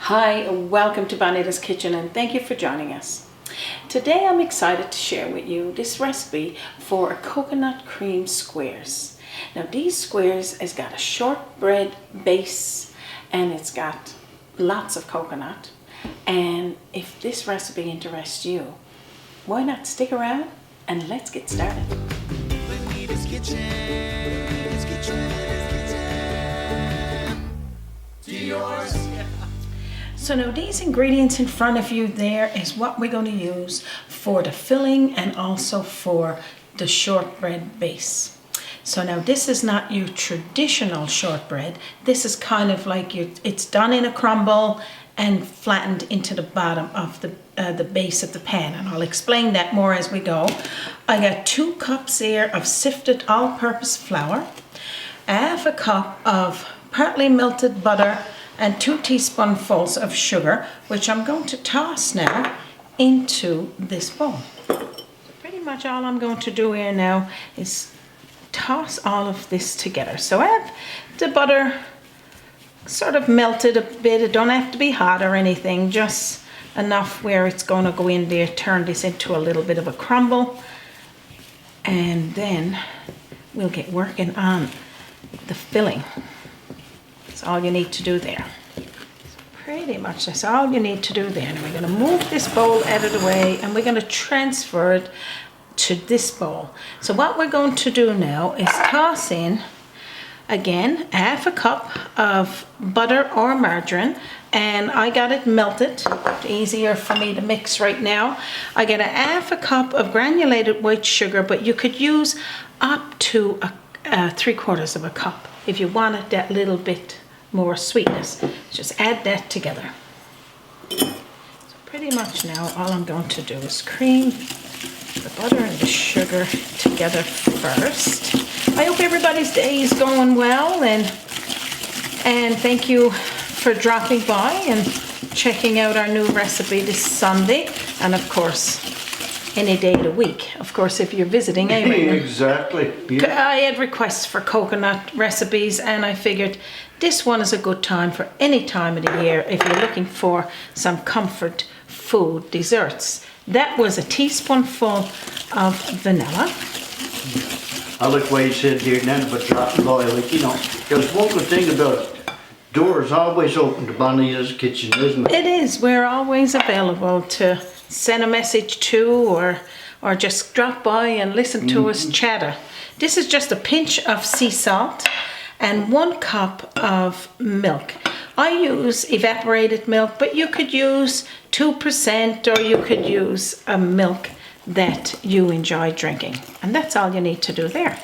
Hi, welcome to Bonita's Kitchen and thank you for joining us. Today I'm excited to share with you this recipe for coconut cream squares. Now these squares has got a shortbread base and it's got lots of coconut, and if this recipe interests you, why not stick around and let's get started. Bonita's Kitchen, to yours. So now these ingredients in front of you there is what we're going to use for the filling and also for the shortbread base. So now this is not your traditional shortbread. This is kind of like it's done in a crumble and flattened into the bottom of the base of the pan, and I'll explain that more as we go. I got 2 cups here of sifted all-purpose flour, half a cup of partly melted butter, and 2 teaspoonfuls of sugar, which I'm going to toss now into this bowl. Pretty much all I'm going to do here now is toss all of this together. So I have the butter sort of melted a bit. It don't have to be hot or anything, just enough where it's going to go in there, turn this into a little bit of a crumble, and then we'll get working on the filling. That's all you need to do there. So pretty much that's all you need to do there. And we're going to move this bowl out of the way and we're going to transfer it to this bowl. So what we're going to do now is toss in again half a cup of butter or margarine, and I got it melted. It's easier for me to mix right now. I get a half a cup of granulated white sugar, but you could use up to 3/4 of a cup if you wanted that little bit more sweetness. Just add that together. So pretty much now all I'm going to do is cream the butter and the sugar together first. I hope everybody's day is going well, and thank you for dropping by and checking out our new recipe this Sunday, and of course any day of the week, of course, if you're visiting. Exactly. Yeah. I had requests for coconut recipes, and I figured this one is a good time for any time of the year if you're looking for some comfort food desserts. That was a teaspoonful of vanilla. I like what you said here now about dropping by. Like, you know, there's one good thing about it. Doors always open to Bonita's Kitchen, isn't it? It is. We're always available to send a message to, or just drop by and listen to us chatter. This is just a pinch of sea salt and 1 cup of milk. I use evaporated milk, but you could use 2% or you could use a milk that you enjoy drinking. And that's all you need to do there.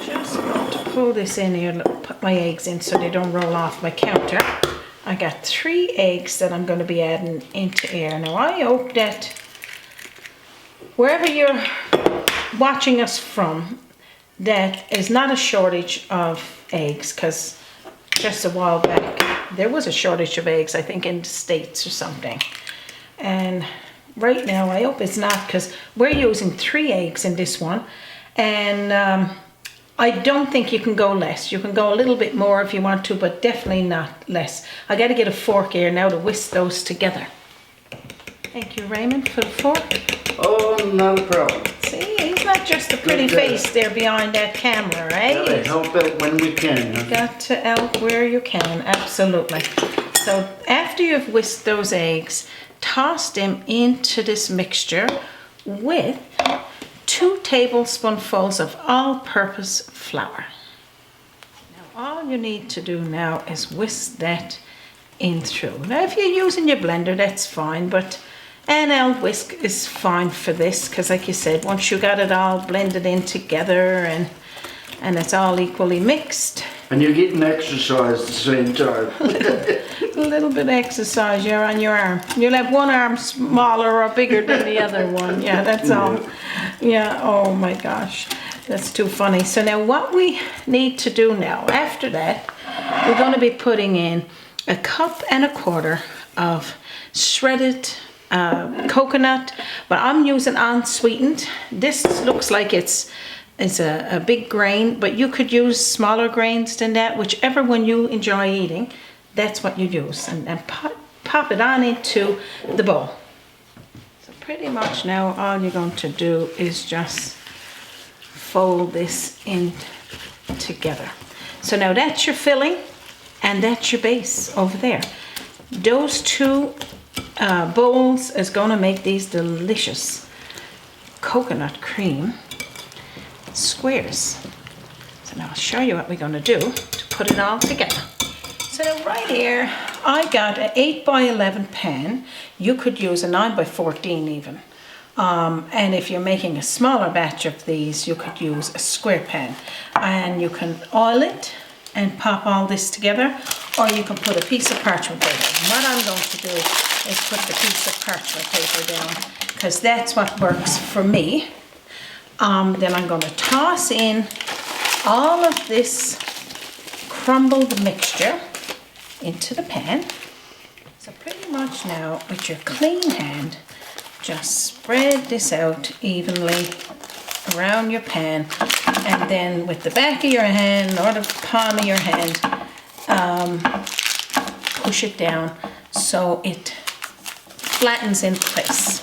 Just going to pull this in here, put my eggs in so they don't roll off my counter. I got 3 eggs that I'm going to be adding into here. Now I hope that wherever you're watching us from, that is not a shortage of eggs, because just a while back there was a shortage of eggs, I think in the States or something. And right now I hope it's not, because we're using 3 eggs in this one, and I don't think you can go less. You can go a little bit more if you want to, but definitely not less. I got to get a fork here now to whisk those together. Thank you, Raymond, for the fork. Oh, not a problem. See, he's not just a pretty face there behind that camera, right? Gotta help out when we can. You got to help where you can, absolutely. So after you've whisked those eggs, toss them into this mixture with 2 tablespoonfuls of all-purpose flour. Now all you need to do now is whisk that in through. Now if you're using your blender, that's fine, but an L whisk is fine for this, because like you said, once you got it all blended in together and it's all equally mixed. And you're getting exercise at the same time. A little bit of exercise here on your arm. You'll have one arm smaller or bigger than the other one. Yeah, that's all. Yeah, oh my gosh. That's too funny. So now what we need to do now, after that, we're going to be putting in 1.25 cups of shredded coconut, but I'm using unsweetened. This looks like it's a big grain, but you could use smaller grains than that, whichever one you enjoy eating. that's what you use, and then pop it on into the bowl. So pretty much now all you're going to do is just fold this in together. So now that's your filling and that's your base over there. Those two bowls is going to make these delicious coconut cream squares. So now I'll show you what we're going to do to put it all together. So now right here I got an 8 by 11 pan. You could use a 9 by 14 even. And if you're making a smaller batch of these, you could use a square pan. And you can oil it and pop all this together, or you can put a piece of parchment paper. And what I'm going to do is put the piece of parchment paper down, because that's what works for me. Then I'm going to toss in all of this crumbled mixture into the pan. So pretty much now with your clean hand, just spread this out evenly around your pan, and then with the back of your hand or the palm of your hand, push it down so it flattens in place.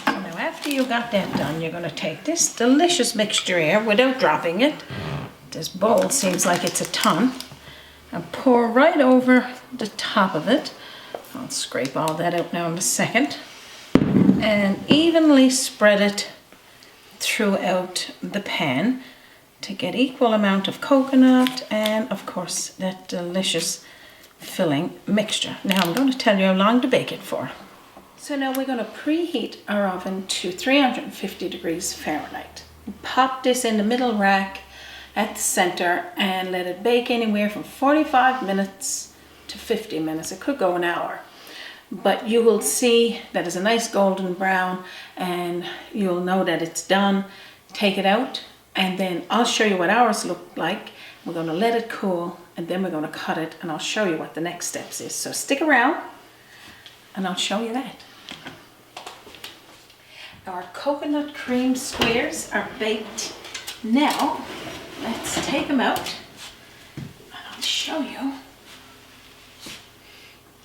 So now after you got that done, you're going to take this delicious mixture here without dropping it. This bowl seems like it's a ton, and pour right over the top of it. I'll scrape all that out now in a second, and evenly spread it throughout the pan to get equal amount of coconut and of course that delicious filling mixture. Now I'm going to tell you how long to bake it for. So now we're going to preheat our oven to 350 degrees Fahrenheit. Pop this in the middle rack at the center and let it bake anywhere from 45 minutes to 50 minutes. It could go an hour, but you will see that it's a nice golden brown, and you'll know that it's done. Take it out, and then I'll show you what ours look like. We're going to let it cool, and then we're going to cut it, and I'll show you what the next steps is. So stick around and I'll show you that. Our coconut cream squares are baked. Now let's take them out and I'll show you.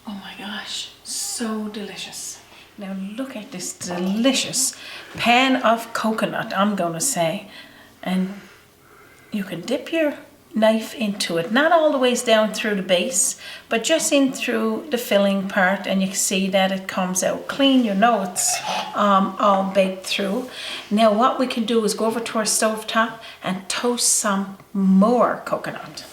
Oh my gosh, so delicious. Now look at this delicious pan of coconut, I'm gonna say. And you can dip your knife into it, not all the ways down through the base, but just in through the filling part, and you can see that it comes out clean. You know it's all baked through. Now what we can do is go over to our stove top and toast some more coconut.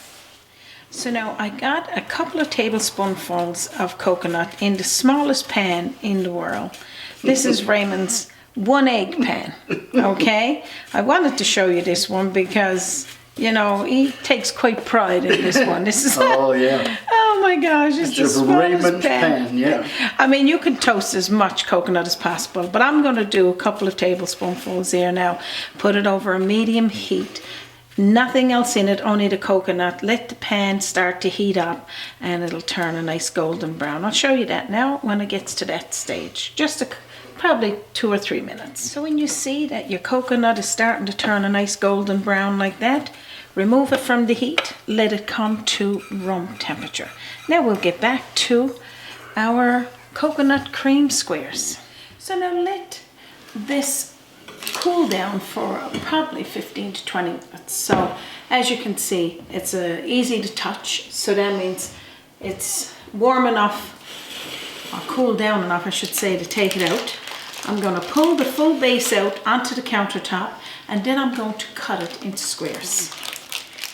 So now I got a couple of tablespoonfuls of coconut in the smallest pan in the world. This is Raymond's 1 egg pan, okay? I wanted to show you this one because, you know, he takes quite pride in this one. This is Oh yeah. Oh my gosh, it's the smallest Raymond's pan, yeah. I mean, you can toast as much coconut as possible, but I'm going to do a couple of tablespoonfuls here now. Put it over a medium heat. Nothing else in it, only the coconut. Let the pan start to heat up and it'll turn a nice golden brown. I'll show you that now when it gets to that stage. Just probably 2 or 3 minutes. So when you see that your coconut is starting to turn a nice golden brown like that, remove it from the heat. Let it come to room temperature. Now we'll get back to our coconut cream squares. So now let this cool down for probably 15 to 20 minutes. So as you can see, it's easy to touch, so that means it's warm enough, or cool down enough I should say, to take it out. I'm going to pull the full base out onto the countertop, and then I'm going to cut it into squares.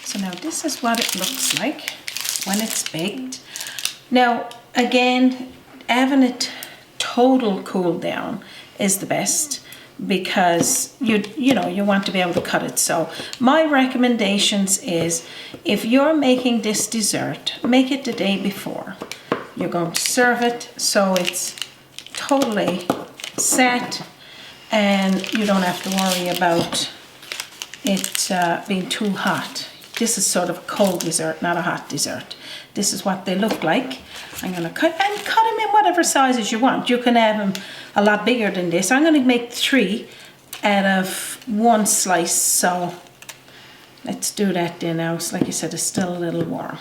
So now this is what it looks like when it's baked. Now again, having it total cool down is the best, because you know you want to be able to cut it. So my recommendations is, if you're making this dessert, make it the day before. You're going to serve it so it's totally set, and you don't have to worry about it being too hot. This is sort of a cold dessert, not a hot dessert. This is what they look like. I'm going to cut them in whatever sizes you want. You can have them a lot bigger than this. I'm going to make 3 out of 1 slice. So let's do that then now. Like I said, it's still a little warm.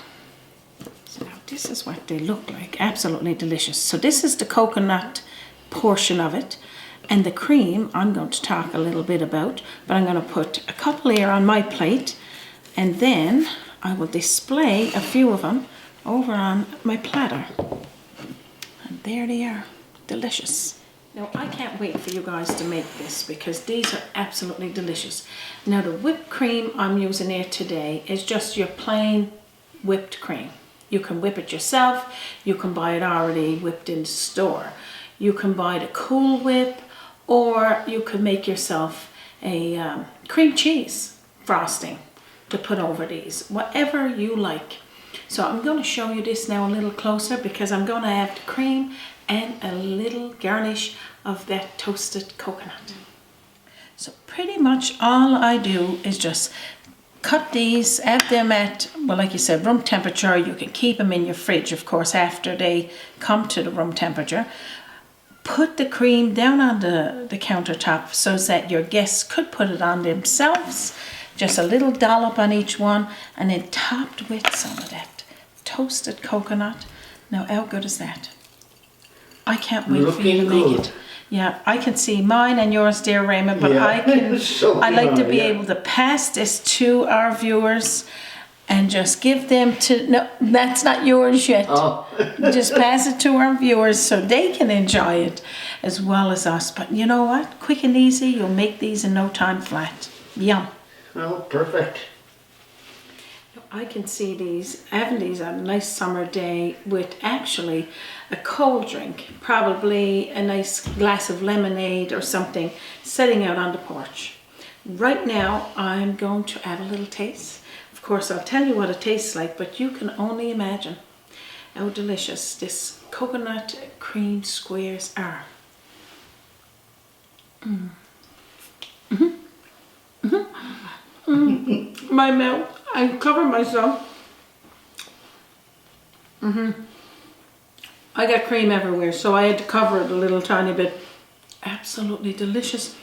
this is what they look like. Absolutely delicious. So this is the coconut portion of it. And the cream I'm going to talk a little bit about, but I'm going to put a couple here on my plate, and then I will display a few of them over on my platter. And there they are, delicious. Now I can't wait for you guys to make this because these are absolutely delicious. Now the whipped cream I'm using here today is just your plain whipped cream. You can whip it yourself, you can buy it already whipped in the store. You can buy the Cool Whip, or you could make yourself a cream cheese frosting to put over these, whatever you like. So I'm going to show you this now a little closer because I'm going to have the cream and a little garnish of that toasted coconut. So pretty much all I do is just cut these, have them at, well, like you said, room temperature. You can keep them in your fridge, of course, after they come to the room temperature. Put the cream down on the countertop so that your guests could put it on themselves. Just a little dollop on each one, and then topped with some of that toasted coconut. Now, how good is that? I can't wait for you to make it. Yeah, I can see mine and yours, dear Raymond, but Yeah, I can. so I like to be yeah. able to pass this to our viewers and just give them to. No, that's not yours yet. Oh. Just pass it to our viewers so they can enjoy it as well as us. But you know what? Quick and easy. You'll make these in no time flat. Yum. Oh, perfect. I can see these, having these on a nice summer day with actually a cold drink, probably a nice glass of lemonade or something, sitting out on the porch. Right now, I'm going to have a little taste. Of course, I'll tell you what it tastes like, but you can only imagine how delicious this coconut cream squares are. My mouth. I cover myself. I got cream everywhere, so I had to cover it a little tiny bit. Absolutely delicious.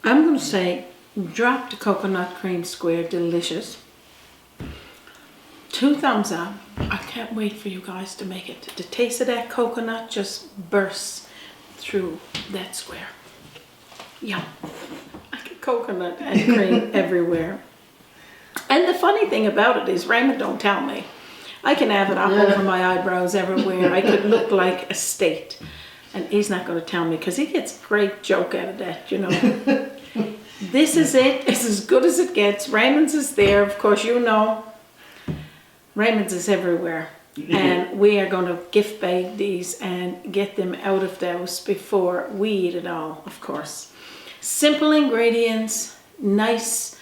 I'm going to say, drop the coconut cream square, delicious. 2 thumbs up. I can't wait for you guys to make it. The taste of that coconut just bursts through that square. Yum. I get coconut and cream everywhere. And the funny thing about it is, Raymond don't tell me. I can have it up over my eyebrows everywhere. I could look like a state. And he's not going to tell me because he gets a great joke out of that, you know. This is it. It's as good as it gets. Raymond's is there. Of course, you know. Raymond's is everywhere. And we are going to gift bag these and get them out of the house before we eat it all, of course. Simple ingredients, nice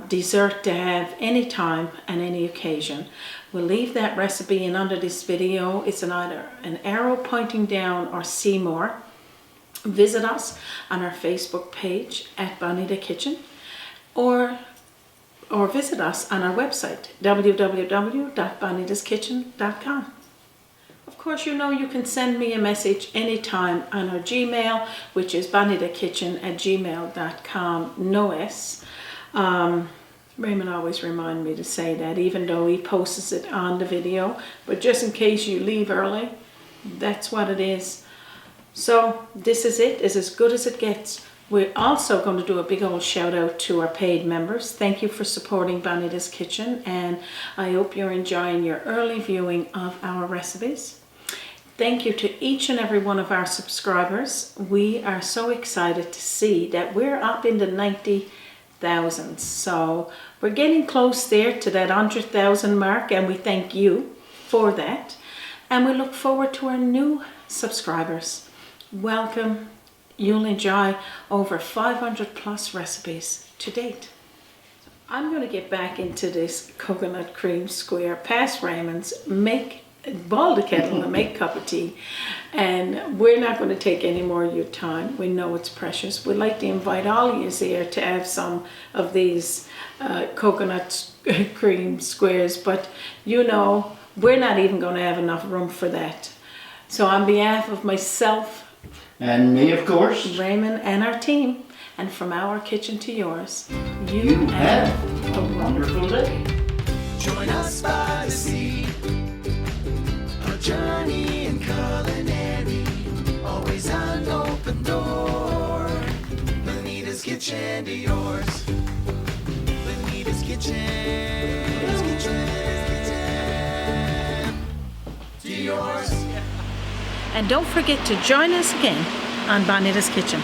dessert to have any time and any occasion. We'll leave that recipe in under this video. It's either an arrow pointing down or see more. Visit us on our Facebook page at Bonita Kitchen or visit us on our website www.bonitaskitchen.com. Of course, you know you can send me a message anytime on our Gmail, which is bonitakitchen@gmail.com, no S. Raymond always reminds me to say that, even though he posts it on the video. But just in case you leave early, that's what it is. So this is it. It's as good as it gets. We're also going to do a big old shout out to our paid members. Thank you for supporting Bonita's Kitchen, and I hope you're enjoying your early viewing of our recipes. Thank you to each and every one of our subscribers. We are so excited to see that we're up in the 90,000. So we're getting close there to that 100,000 mark, and we thank you for that. And we look forward to our new subscribers. Welcome. You'll enjoy over 500 plus recipes to date. I'm going to get back into this coconut cream square, past Raymond's, boil the kettle and make a cup of tea. And we're not going to take any more of your time. We know it's precious. We'd like to invite all of you here to have some of these coconut cream squares, but you know, we're not even going to have enough room for that. So on behalf of myself, And me, of course. Raymond, and our team, and from our kitchen to yours, You have a wonderful day. Join us by the sea. kitchen to yours. Bonita's kitchen. To yours. And don't forget to join us again on Bonita's Kitchen.